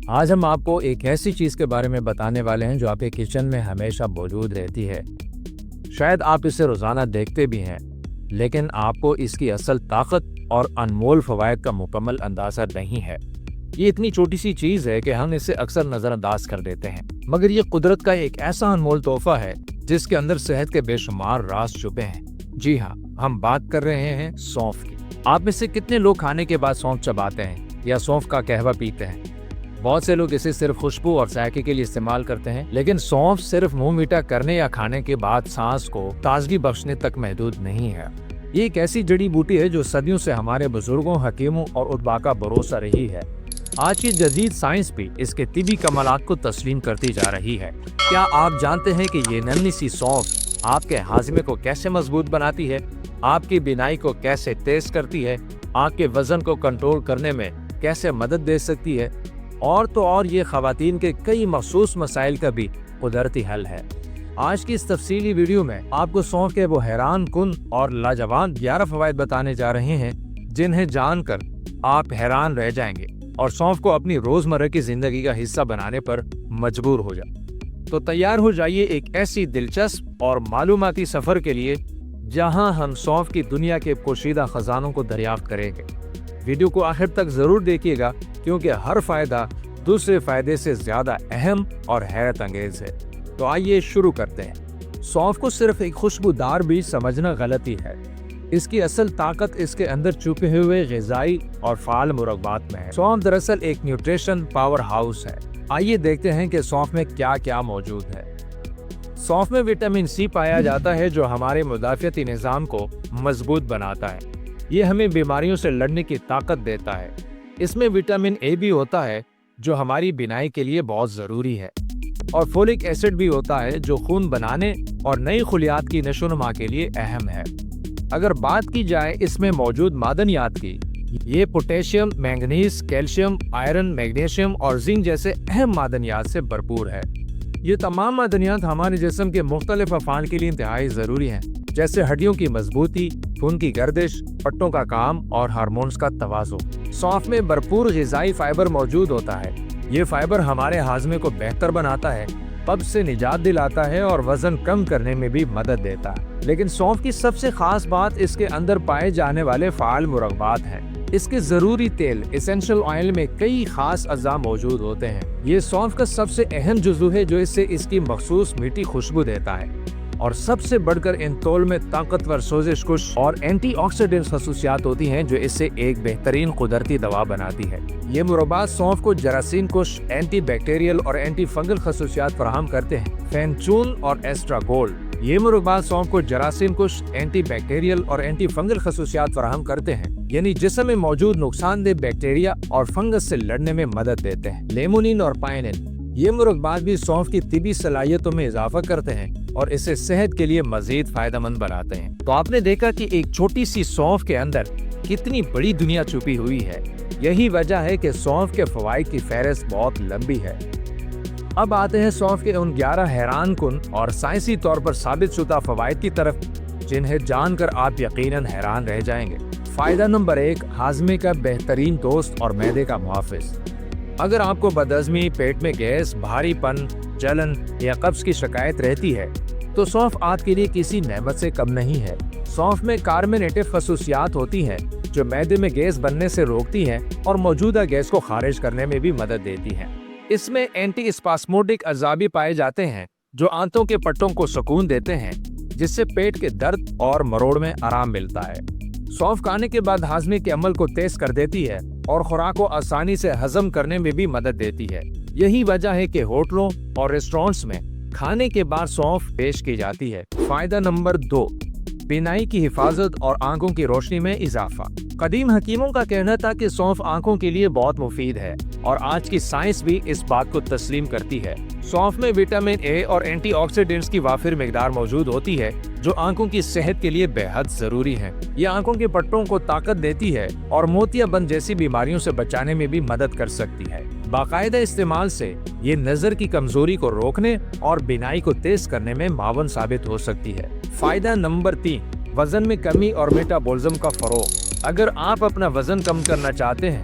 آج ہم آپ کو ایک ایسی چیز کے بارے میں بتانے والے ہیں جو آپ کے کچن میں ہمیشہ موجود رہتی ہے۔ شاید آپ اسے روزانہ دیکھتے بھی ہیں، لیکن آپ کو اس کی اصل طاقت اور انمول فوائد کا مکمل اندازہ نہیں ہے۔ یہ اتنی چھوٹی سی چیز ہے کہ ہم اسے اکثر نظر انداز کر دیتے ہیں، مگر یہ قدرت کا ایک ایسا انمول تحفہ ہے جس کے اندر صحت کے بے شمار راز چھپے ہیں۔ جی ہاں، ہم بات کر رہے ہیں سونف کی۔ آپ میں سے کتنے لوگ کھانے کے بعد سونف چباتے ہیں یا سونف کا قہوہ پیتے ہیں؟ بہت سے لوگ اسے صرف خوشبو اور ذائقے کے لیے استعمال کرتے ہیں، لیکن سونف صرف منہ میٹھا کرنے یا کھانے کے بعد سانس کو تازگی بخشنے تک محدود نہیں ہے۔ یہ ایک ایسی جڑی بوٹی ہے جو صدیوں سے ہمارے بزرگوں، حکیموں اور ادبا کا بھروسہ رہی ہے۔ آج کی جدید سائنس بھی اس کے طبی کمالات کو تسلیم کرتی جا رہی ہے۔ کیا آپ جانتے ہیں کہ یہ ننھی سی سونف آپ کے ہاضمے کو کیسے مضبوط بناتی ہے، آپ کی بینائی کو کیسے تیز کرتی ہے، آپ کے وزن کو کنٹرول کرنے میں کیسے مدد دے سکتی ہے، اور تو اور یہ خواتین کے کئی مخصوص مسائل کا بھی قدرتی حل ہے۔ آج کی اس تفصیلی ویڈیو میں آپ کو سونف کے وہ حیران کن اور لاجواب 11 فوائد بتانے جا رہے ہیں جنہیں جان کر آپ حیران رہ جائیں گے اور سونف کو اپنی روزمرہ کی زندگی کا حصہ بنانے پر مجبور ہو جائیں۔ تو تیار ہو جائیے ایک ایسی دلچسپ اور معلوماتی سفر کے لیے جہاں ہم سونف کی دنیا کے پوشیدہ خزانوں کو دریافت کریں گے۔ ویڈیو کو آخر تک ضرور دیکھیے گا کیونکہ ہر فائدہ دوسرے فائدے سے زیادہ اہم اور حیرت انگیز ہے۔ تو آئیے شروع کرتے ہیں۔ سونف کو صرف ایک خوشبودار بیج سمجھنا غلطی ہے۔ اس کی اصل طاقت اس کے اندر چھپے ہوئے غذائی اور فعال مرکبات میں ہے۔ سونف دراصل ایک نیوٹریشن پاور ہاؤس ہے۔ آئیے دیکھتے ہیں کہ سونف میں کیا کیا موجود ہے۔ سونف میں وٹامن سی پایا جاتا ہے جو ہمارے مدافعتی نظام کو مضبوط بناتا ہے۔ یہ ہمیں بیماریوں سے لڑنے کی طاقت دیتا ہے۔ اس میں وٹامن اے بھی ہوتا ہے جو ہماری بینائی کے لیے بہت ضروری ہے، اور فولک ایسڈ بھی ہوتا ہے جو خون بنانے اور نئی خلیات کی نشو و نما کے لیے اہم ہے۔ اگر بات کی جائے اس میں موجود معدنیات کی، یہ potassium, manganese, calcium, iron, magnesium اور زنک جیسے اہم معدنیات سے بھرپور ہے۔ یہ تمام معدنیات ہمارے جسم کے مختلف افعال کے لیے انتہائی ضروری ہیں، جیسے ہڈیوں کی مضبوطی، خون کی گردش، پٹوں کا کام اور ہارمونز کا توازن۔ سونف میں بھرپور غذائی فائبر موجود ہوتا ہے۔ یہ فائبر ہمارے ہاضمے کو بہتر بناتا ہے، قبض سے نجات دلاتا ہے اور وزن کم کرنے میں بھی مدد دیتا ہے۔ لیکن سونف کی سب سے خاص بات اس کے اندر پائے جانے والے فعال مرکبات ہیں۔ اس کے ضروری تیل ایسینشل آئل میں کئی خاص اجزاء موجود ہوتے ہیں۔ یہ سونف کا سب سے اہم جزو ہے جو اسے اس کی مخصوص میٹھی خوشبو دیتا ہے، اور سب سے بڑھ کر ان تول میں طاقتور سوزش کش اور اینٹی آکسیڈنٹ خصوصیات ہوتی ہیں جو اسے ایک بہترین قدرتی دوا بناتی ہے۔ یہ مرکبات سونف کو جراثیم کش، اینٹی بیکٹیریل اور اینٹی فنگل خصوصیات فراہم کرتے ہیں۔ فینچول اور ایسٹراگول، یہ مرکبات سونف کو جراثیم کش، اینٹی بیکٹیریل اور اینٹی فنگل خصوصیات فراہم کرتے ہیں، یعنی جسم میں موجود نقصان دہ بیکٹیریا اور فنگس سے لڑنے میں مدد دیتے ہیں۔ لیمونین اور پائنین، یہ مرکبات بھی سونف کی طبی صلاحیتوں میں اضافہ کرتے ہیں اور اسے صحت کے لیے مزید فائدہ مند بناتے ہیں۔ تو آپ نے دیکھا کہ ایک چھوٹی سی سونف کے اندر کتنی بڑی دنیا چھپی ہوئی ہے۔ یہی وجہ ہے کہ سونف کے فوائد کی فہرست بہت لمبی ہے۔ اب آتے ہیں سونف کے ان 11 حیران کن اور سائنسی طور پر ثابت شدہ فوائد کی طرف جنہیں جان کر آپ یقیناً حیران رہ جائیں گے۔ فائدہ نمبر 1، ہاضمے کا بہترین دوست اور معدے کا محافظ۔ اگر آپ کو بدہضمی، پیٹ میں گیس، بھاری پن، جلن یا قبض کی شکایت رہتی ہے تو سونف آپ کے لیے کسی نعمت سے کم نہیں ہے۔ سونف میں کاربونیٹیو خصوصیات ہوتی ہیں جو معدے میں گیس بننے سے روکتی ہیں اور موجودہ گیس کو خارج کرنے میں بھی مدد دیتی ہیں۔ اس میں اینٹی اسپاسموڈک اجزاء بھی پائے جاتے ہیں جو آنتوں کے پٹوں کو سکون دیتے ہیں، جس سے پیٹ کے درد اور مروڑ میں آرام ملتا ہے۔ سونف کھانے کے بعد ہاضمے کے عمل کو تیز کر دیتی ہے اور خوراک کو آسانی سے ہضم کرنے میں بھی مدد دیتی ہے۔ یہی وجہ ہے کہ ہوٹلوں اور ریسٹورنٹس میں کھانے کے بعد سونف پیش کی جاتی ہے۔ فائدہ نمبر 2، بینائی کی حفاظت اور آنکھوں کی روشنی میں اضافہ۔ قدیم حکیموں کا کہنا تھا کہ سونف آنکھوں کے لیے بہت مفید ہے، اور آج کی سائنس بھی اس بات کو تسلیم کرتی ہے۔ سونف میں وٹامن اے اور اینٹی آکسیڈنٹس کی وافر مقدار موجود ہوتی ہے جو آنکھوں کی صحت کے لیے بے حد ضروری ہے۔ یہ آنکھوں کے پٹوں کو طاقت دیتی ہے اور موتیا بند جیسی بیماریوں سے بچانے میں بھی مدد کر سکتی ہے۔ باقاعدہ استعمال سے یہ نظر کی کمزوری کو روکنے اور بینائی کو تیز کرنے میں معاون ثابت ہو سکتی ہے۔ فائدہ نمبر 3، وزن میں کمی اور میٹابولزم کا فروغ۔ اگر آپ اپنا وزن کم کرنا چاہتے ہیں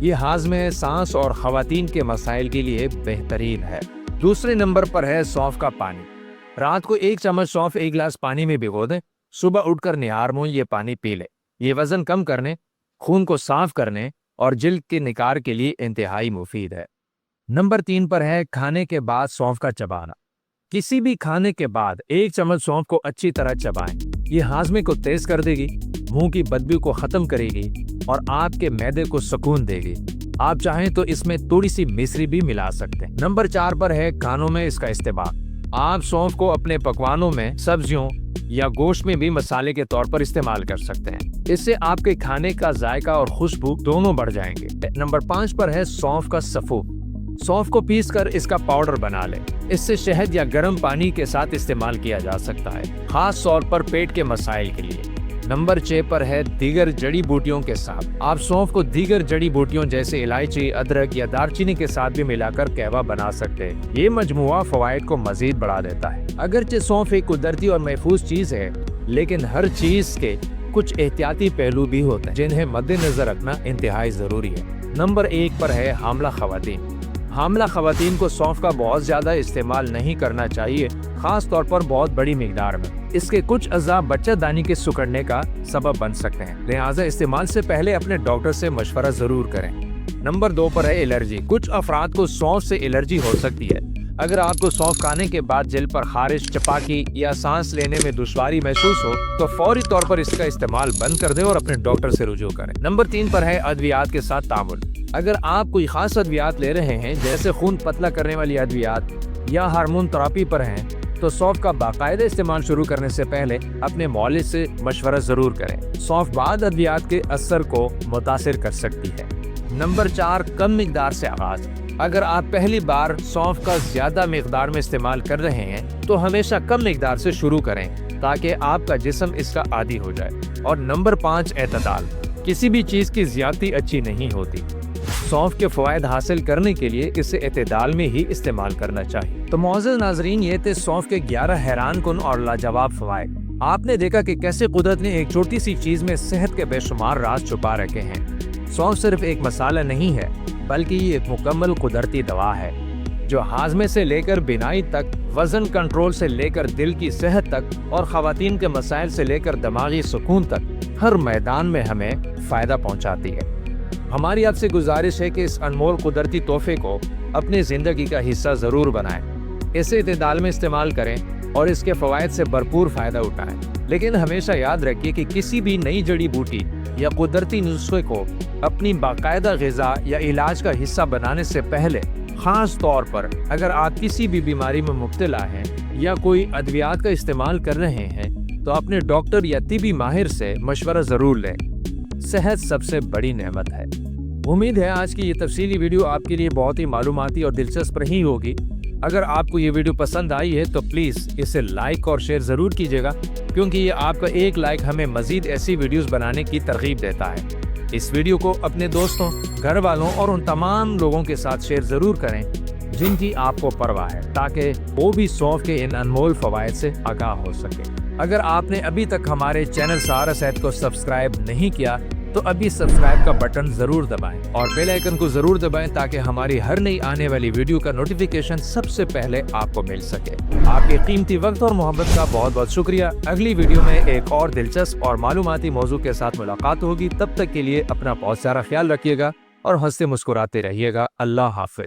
یہ ہاضمے، سانس اور خواتین کے مسائل کے لیے بہترین ہے۔ دوسرے نمبر پر ہے سونف کا پانی۔ رات کو 1 چمچ سونف 1 گلاس پانی میں بھگو دیں، صبح اٹھ کر نہار منہ یہ پانی پی لیں۔ یہ وزن کم کرنے، خون کو صاف کرنے اور جلد کے نکار کے لیے انتہائی مفید ہے۔ نمبر 3 پر ہے کھانے کے بعد سونف کا چبانا۔ کسی بھی کھانے کے بعد 1 چمچ سونف کو اچھی طرح چبائیں۔ یہ ہاضمے کو تیز کر دے گی، منہ کی بدبو کو ختم کرے گی اور آپ کے معدے کو سکون دے گی۔ آپ چاہیں تو اس میں تھوڑی سی مصری بھی ملا سکتے ہیں۔ نمبر 4 پر ہے کھانوں میں اس کا استعمال۔ آپ سونف کو اپنے پکوانوں میں، سبزیوں یا گوشت میں بھی مسالے کے طور پر استعمال کر سکتے ہیں۔ اس سے آپ کے کھانے کا ذائقہ اور خوشبو دونوں بڑھ جائیں گے۔ نمبر 5 پر ہے سونف کا سفو۔ سونف کو پیس کر اس کا پاؤڈر بنا لیں۔ اس سے شہد یا گرم پانی کے ساتھ استعمال کیا جا سکتا ہے، خاص طور پر پیٹ کے مسائل کے لیے۔ نمبر 6 پر ہے دیگر جڑی بوٹیوں کے ساتھ۔ آپ سونف کو دیگر جڑی بوٹیوں جیسے الائچی، ادرک یا دار چینی کے ساتھ بھی ملا کر قہوہ بنا سکتے ہیں۔ یہ مجموعہ فوائد کو مزید بڑھا دیتا ہے۔ اگرچہ سونف ایک قدرتی اور محفوظ چیز ہے، لیکن ہر چیز کے کچھ احتیاطی پہلو بھی ہوتے ہیں جنہیں مد نظر رکھنا انتہائی ضروری ہے۔ نمبر 1 پر ہے حاملہ خواتین۔ حاملہ خواتین کو سونف کا بہت زیادہ استعمال نہیں کرنا چاہیے، خاص طور پر بہت بڑی مقدار میں۔ اس کے کچھ اجزاء بچہ دانی کے سکڑنے کا سبب بن سکتے ہیں، لہٰذا استعمال سے پہلے اپنے ڈاکٹر سے مشورہ ضرور کریں۔ نمبر 2 پر ہے الرجی۔ کچھ افراد کو سونف سے الرجی ہو سکتی ہے۔ اگر آپ کو سونف کھانے کے بعد جلد پر خارش، چپاکی یا سانس لینے میں دشواری محسوس ہو تو فوری طور پر اس کا استعمال بند کر دیں اور اپنے ڈاکٹر سے رجوع کریں۔ نمبر 3 پر ہے ادویات کے ساتھ تعامل۔ اگر آپ کوئی خاص ادویات لے رہے ہیں جیسے خون پتلا کرنے والی ادویات یا ہارمون تھراپی پر ہیں تو سونف کا باقاعدہ استعمال شروع کرنے سے پہلے اپنے معالج سے مشورہ ضرور کریں۔ سونف بعض ادویات کے اثر کو متاثر کر سکتی ہے۔ نمبر 4 کم مقدار سے آغاز۔ اگر آپ پہلی بار سونف کا زیادہ مقدار میں استعمال کر رہے ہیں تو ہمیشہ کم مقدار سے شروع کریں تاکہ آپ کا جسم اس کا عادی ہو جائے۔ اور نمبر 5 اعتدال۔ کسی بھی چیز کی زیادتی اچھی نہیں ہوتی۔ سونف کے فوائد حاصل کرنے کے لیے اسے اعتدال میں ہی استعمال کرنا چاہیے۔ تو معزز ناظرین، یہ تھے سونف کے 11 حیران کن اور لاجواب فوائد۔ آپ نے دیکھا کہ کیسے قدرت نے ایک چھوٹی سی چیز میں صحت کے بے شمار راز چھپا رکھے ہیں۔ سونف صرف ایک مسالہ نہیں ہے، بلکہ یہ ایک مکمل قدرتی دوا ہے جو ہاضمے سے لے کر بینائی تک، وزن کنٹرول سے لے کر دل کی صحت تک اور خواتین کے مسائل سے لے کر دماغی سکون تک ہر میدان میں ہمیں فائدہ پہنچاتی ہے۔ ہماری آپ سے گزارش ہے کہ اس انمول قدرتی تحفے کو اپنی زندگی کا حصہ ضرور بنائیں، اسے اعتدال میں استعمال کریں اور اس کے فوائد سے بھرپور فائدہ اٹھائیں۔ لیکن ہمیشہ یاد رکھیے کہ کسی بھی نئی جڑی بوٹی یا قدرتی نسخے کو اپنی باقاعدہ غذا یا علاج کا حصہ بنانے سے پہلے، خاص طور پر اگر آپ کسی بھی بیماری میں مبتلا ہیں یا کوئی ادویات کا استعمال کر رہے ہیں، تو اپنے ڈاکٹر یا طبی ماہر سے مشورہ ضرور لیں۔ صحت سب سے بڑی نعمت ہے۔ امید ہے آج کی یہ تفصیلی ویڈیو آپ کے لیے بہت ہی معلوماتی اور دلچسپ رہی ہوگی۔ اگر آپ کو یہ ویڈیو پسند آئی ہے تو پلیز اسے لائک اور شیئر ضرور کیجیے گا، کیونکہ یہ آپ کا ایک لائک ہمیں مزید ایسی ویڈیوز بنانے کی ترغیب دیتا ہے۔ اس ویڈیو کو اپنے دوستوں، گھر والوں اور ان تمام لوگوں کے ساتھ شیئر ضرور کریں جن کی آپ کو پرواہ ہے، تاکہ وہ بھی سونف کے ان انمول فوائد سے آگاہ ہو سکے۔ اگر آپ نے ابھی تک ہمارے چینل سہارا صحت کو سبسکرائب نہیں کیا تو ابھی سبسکرائب کا بٹن ضرور دبائیں اور بیل آئیکن کو ضرور دبائیں تاکہ ہماری ہر نئی آنے والی ویڈیو کا نوٹیفیکیشن سب سے پہلے آپ کو مل سکے۔ آپ کے قیمتی وقت اور محبت کا بہت بہت شکریہ۔ اگلی ویڈیو میں ایک اور دلچسپ اور معلوماتی موضوع کے ساتھ ملاقات ہوگی۔ تب تک کے لیے اپنا بہت سارا خیال رکھیے گا اور ہنستے مسکراتے رہیے گا۔ اللہ حافظ۔